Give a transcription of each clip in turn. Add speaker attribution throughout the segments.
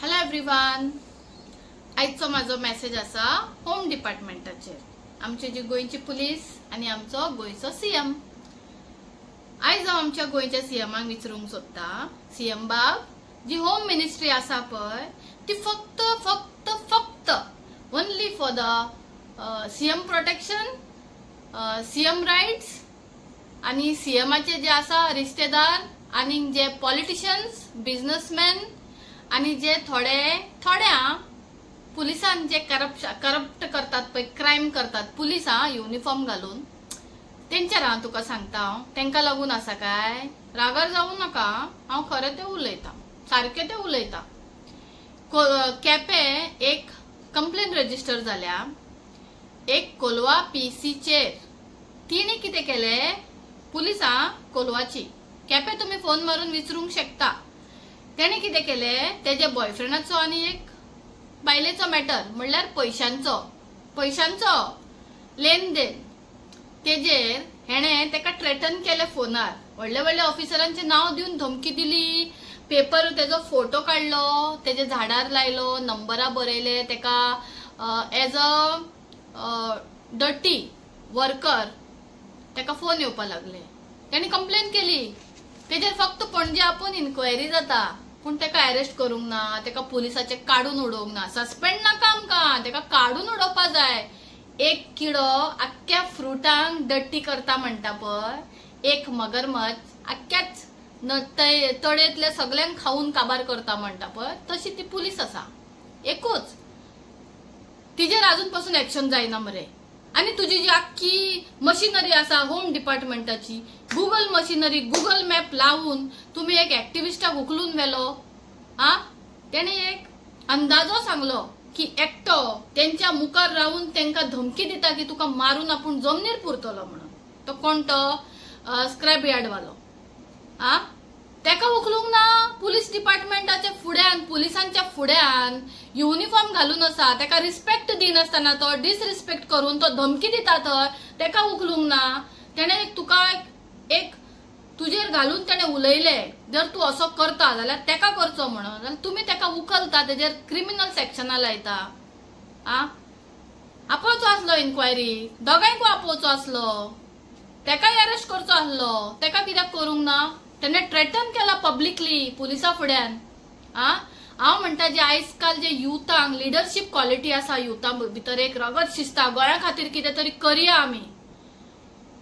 Speaker 1: Hello everyone, आजचो माझो message आसा होम डिपार्टमेंटाचेर. आमची जी गोंयची पुलीस आणि आमचो गोंयचो सीएम. आयज हांव आमच्या गोंयच्या सीएमाक विचारूंक सोदता, सीएम बाब, जी होम मिनिस्ट्री आसा पळय ती फक्त फक्त फक्त only for the CM protection, CM rights आणि सीएमाचे जे आसा रिश्तेदार आणि जे पॉलिटिशियन्स, बिझनेसमॅन आणि जे थोड्या पुलिसान जे करप्ट करतात पळय, क्राइम करतात पुलिस युनिफॉर्म घालून, तेंचेर हांव तुका सांगता. तेंका लागून आसा काय? रागार जावू नाका, हांव खरें ते उलयता, सारकें ते उलयता. केपे एक कंप्लेन रजिस्टर जाल्या एक कोलवा पीसीचेर. तिने कितें केले, पुलिसा कोलवाची केपे तुम्ही फोन मारून विचारूंक शकता. तेणे कितें केले, तेजे बॉयफ्रेंडाचो आणि एक बायलेचो मॅटर, म्हणल्यार पैशांचो लेन देन. तेजेर हेणे तेका थ्रेटन केले फोनार. व्हडले व्हडले ऑफिसरांचे नाव दिवन धमकी दिली. पेपर तेजो फोटो काढलो, तेजे झाडार लायलो, नंबरां बरयले तेका एज अ डर्टी वर्कर. तेका फोन येवपा लागले. तेणी कंप्लेन केली. तेजेर फक्त पणजे आपून इन्क्वायरी जाता, पण तेका अरेस्ट करूंक ना, तेका पुलिसाचे काढून उडोवंक ना. सस्पेंड नाका आमकां, तेका काढून उडोवपा जाय. एक किडो आख्ख्या फ्रुटांक डट्टी करता म्हणटा पळय, एक मगरमच्छ आख्ख्याच तळयेतले सगळ्यांक खाऊन काबार करता म्हणटा पळय, तशी ती पुलीस आसा. एकूच तिजेर अजून पासून एक्शन जायना मरे. आणि तुझी जी आख्खी मशिनरी आसा होम डिपार्टमेंटाची, गुगल मशिनरी, गुगल मॅप लावून तुम्ही एक ऍक्टिव्हिस्टाक उखलून व्हेलो. तेणे एक अंदाजो सांगलो की एकटो त्यांच्या मुखार राहून त्यांना धमकी दिता की तुका मारून आपण जमनीर पुरतलो म्हणून. तो कोण? तो स्क्रॅप यार्डवालो. तेका उखलूंक ना. पुलीस डिपार्टमेंटाच्या फुड्यान, पुलिसांच्या फुड्यान युनिफॉर्म घालून आसा, तेका रिस्पेक्ट दिनासतना तो डिसरिस्पेक्ट करून तो धमकी दिता, थंय तेका उखलूंक ना. तेणे तुका एक तुजेर घालून तेणे उलयले, जर तू असो करता जाल्यार तेका करचो म्हणून, जाल्यार तुम्ही तेका उखलता, तेजेर क्रिमिनल सेक्शनां लायता. आपोवचो आसलो इन्क्वायरी, दोगांयकू आपोवचो आसलो, तेकाय अरेस्ट करचो आसलो. तेका कित्याक करूंक ना? तेणे थ्रेटन केला पब्लिकली पुलिसा फुड्यान. हांव म्हणटा, जे आयज काल जे युथांक लिडरशिप क्वॉलिटी आसा, युथा भितर एक रगत शिस्ता, गोंया खातीर कितें तरी करया आमी.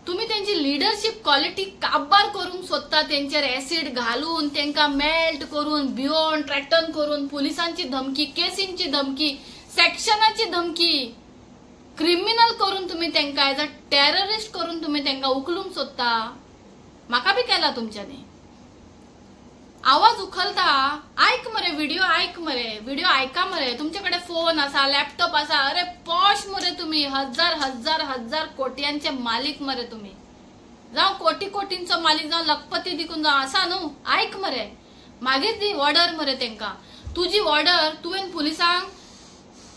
Speaker 1: तुम्ही त्यांची लिडरशिप क्वॉलिटी काबार करूंक सोदता, तेंचेर एसिड घालून, तेंकां मेल्ट करून, भिवून, थ्रेटन करून, पुलिसांची धमकी, केसींची धमकी, सेक्शनाची धमकी, क्रिमिनल करून तुम्ही तेंकां एज अ टेररिस्ट करून तुम्ही तेंकां उखलूंक सोदता. म्हाका बी केला तुमच्यानी. आवाज उखलता, ऐक मरे व्हिडिओ, ऐक मरे व्हिडिओ, ऐका मरे. तुमच्याकडे फोन आसा, लॅपटॉप आसा, अरे पॉश मरे तुम्ही, हजार हजार हजार कोट्यांचे मालिक मरे तुम्ही. जावं कोटी कोटींचो मालिक, जावं लखपती दिकून जावं, आसा न्हू. ऐक मरे, मागीर दी ऑर्डर मरे तेंकां. तुजी ऑर्डर तुवें पुलिसांक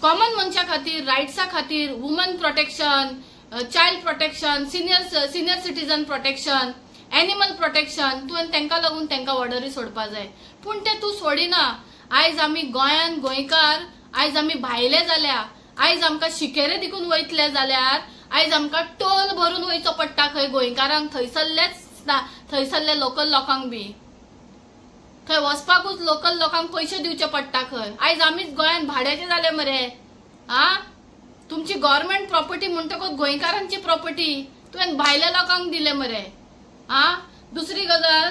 Speaker 1: कॉमन मनशा खातीर, रायट्सा खातीर, woman protection, child protection, senior citizen protection, animal protection, तुवें तेंका लागून तेंका ऑर्डरी सोडपा जाय. पूण ते तू सोडिना. आयज आमी गोंयान गोंयकार, आयज आमी भायले जाल्या, आयज आमकां शिकेरे दिकून वयतले जाल्यार आयज आमकां टोल भरून वयचो पडटा खंय गोंयकारांक, थंयसरले लोकल लोकांक बी. थंय वचपाकूच लोकल लोकांक पयशे दिवचे पडटा खंय. आयज आमीच गोंयान भाड्याचे जाले मरे. तुमची गव्हर्नमेंट प्रॉपर्टी म्हणटकूच गोंयकारांची प्रॉपर्टी तुवें भायल्या लोकांक दिले मरे. दुसरी गजाल,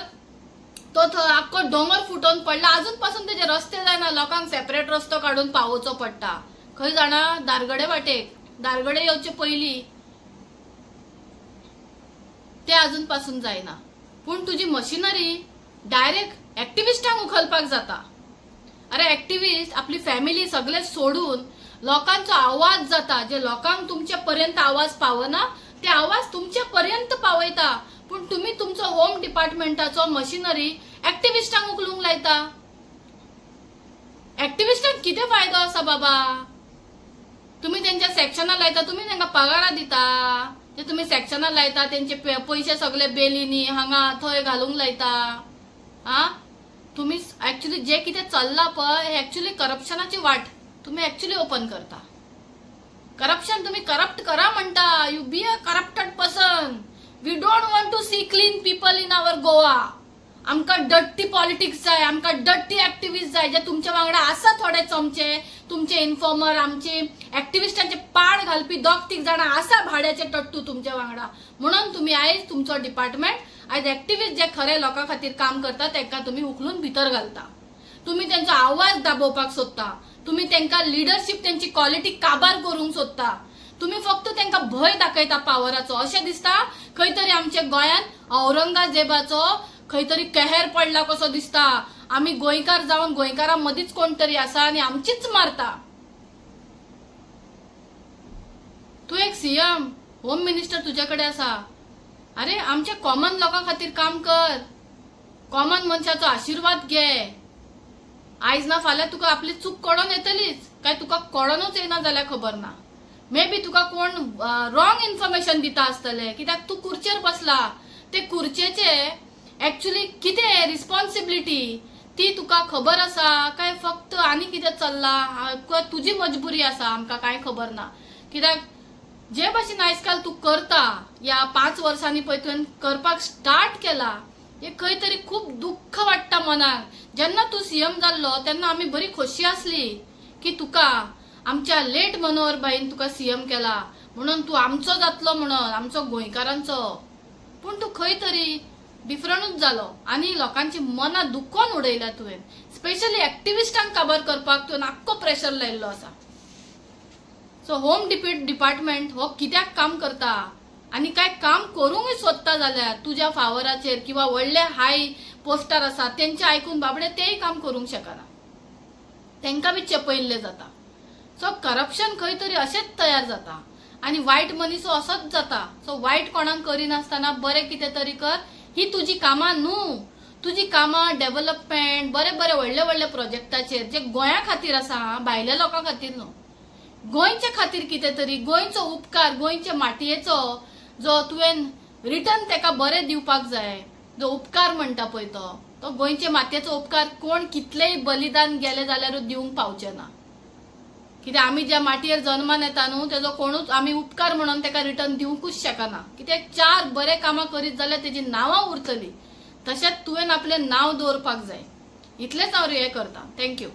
Speaker 1: तो थंय आख्खो डोंगर फुटोवन पडला, अजून पासून तेजे रस्ते जायना, लोकांक सेपरेट रस्तो काढून पावोवचो पडटा. खंय जाणा, दारगडे वाटेक, दारगडे येवचे पयलीं ते अजून पासून जायना. पूण तुजी मशिनरी डायरेक्ट ऍक्टिव्हिस्टांक उखलपाक जाता. अरे ऍक्टिव्हिस्ट आपली फॅमिली सगळे सोडून लोकांचो आवाज जाता. जे लोकांक तुमचे पर्यंत आवाज पावना, ते आवाज तुमचे पर्यंत पावयता. पण तुम्ही तुमचो होम डिपार्टमेंटाचो मशिनरी ऍक्टिव्हिस्टांक उखलूंक लायता. ऍक्टिव्हिस्टांक कितें फायदो आसा बाबा? तुम्ही त्यांच्या सेक्शनां लायता, तुम्ही तांकां पगारां दिता, ते तुम्ही सेक्शनां लायता, त्यांचे पैसे सगळे बेलीनी हांगा थंय घालूंक लायता. तुम्ही ऍक्च्युली जे कितें चल्ला पळय हे ऍक्च्युली करप्शनाची वाट तुम्ही ऍक्च्युली ओपन करता. करप्शन तुम्ही करप्ट करा म्हणता. You be a corrupted person. We don't want to see clean people in our Goa. आमकां डर्टी पॉलिटिक्स जाय, आमकां डर्टी ऍक्टिव्हिस्ट जाय जे तुमच्या वांगडा आसा. थोडे चमचे तुमचे इन्फॉर्मर, आमचे ऍक्टिव्हिस्टांचे पाड घालपी 2-3 जाणां आसा भाड्याचे टट्टू तुमच्या वांगडा. म्हणून तुम्ही आयज तुमचो डिपार्टमेंट आयज ऍक्टिव्हिस्ट जे खरे लोकां खातीर काम करता तांकां तुम्ही उखलून भितर घालता. तुम्ही त्यांचो आवाज दाबोवपाक सोदता. तुम्ही तांकां लिडरशिप त्यांची क्वॉलिटी काबार करूंक सोदता. तुम्ही फक्त तांकां भय दाखयता पावराचो. अशें दिसता खंय तरी आमच्या गोंयांत औरंगजेबाचो खंय तरी कहर पडला कसो दिसता. आमी गोंयकार जावन गोंयकारां मदींच कोण तरी आसा आनी आमचीच मारता. तू एक सीएम, होम मिनिस्टर तुझ्याकडे आसा. अरे आमच्या कॉमन लोकां खातीर काम कर. कॉमन मनशाचो आशीर्वाद घे. आयज ना फाल्यां तुका आपली चूक कळोन येतलीच काय तुका कळोनूच येना जाल्यार खबर ना. मे बी तुका कोण रॉंग इन्फॉर्मेशन दिता आसतले कित्याक तू खुर्चेर बसला. ते खुर्चेचे ऍक्च्युली कितें रिस्पॉन्सिबिलिटी ती तुका खबर आसा काय फक्त आनी कितें चल्ला तुजी मजबुरी आसा आमकां काय खबर ना. कित्याक जे भाशेन आयजकाल तू करता या 5 वर्सांनी पळय तुवें करपाक स्टार्ट केला हे खंय तरी खूप दुःख वाटता मनाक. जेन्ना तू सीएम जाल्लो तेन्ना आमी बरी खोशी आसली की तुका आमच्या लेट मनोहर बाईन तुका सीएम केला म्हणून तू आमचो जातलो म्हणून आमचो गोंयकारांचो. पूण तू खंय तरी डिफरंटूच जालो आनी लोकांची मनां दुखोवन उडयल्या तुवें. स्पेशली ऍक्टिव्हिस्टांक काबार करपाक तुवें आख्खो प्रेशर लायिल्लो आसा. सो होम डिपार्टमेंट हो कित्याक काम करता आनी काय काम करूंकय सोदता जाल्यार तुज्या फावराचेर किंवा व्हडले हाय पोस्टार आसा तेंचे आयकून बाबडे तेय काम करूंक शकना. तांकां बी चेपयल्ले जाता. सो करप्शन खंय तरी अशेंच तयार जाता आनी वायट मनीस असोच जाता. सो वायट कोणाक करिनासतना बरें कितें तरी कर. ही तुजी कामां न्हू. तुजी कामां डेव्हलपमेंट बरे बरे व्हडले व्हडले प्रोजेक्टाचेर जे गोंया खातीर आसा भायल्या लोकां खातीर न्हू. गोंयच्या खातीर कितें तरी गोंयचो उपकार गोंयच्या मातयेचो जो तुवें रिटर्न तेका बरें दिवपाक जाय. जो उपकार म्हणटा पळय तो गोंयचे मातयेचो उपकार कोण कितलेय बलिदान गेले जाल्यार दिवंक पावचे ना. कित्याक आमी ज्या मातयेर जल्मान येता न्हू तेजो कोणूच आमी उपकार म्हणून तेका रिटर्न दिवंकूच शकना. कित्याक 4 बरे कामां करीत जाल्यार तेजी नांवां उरतली. तशेंच तुवें आपलें नांव दवरपाक जाय. इतलेंच हांव हे करता. थँक्यू.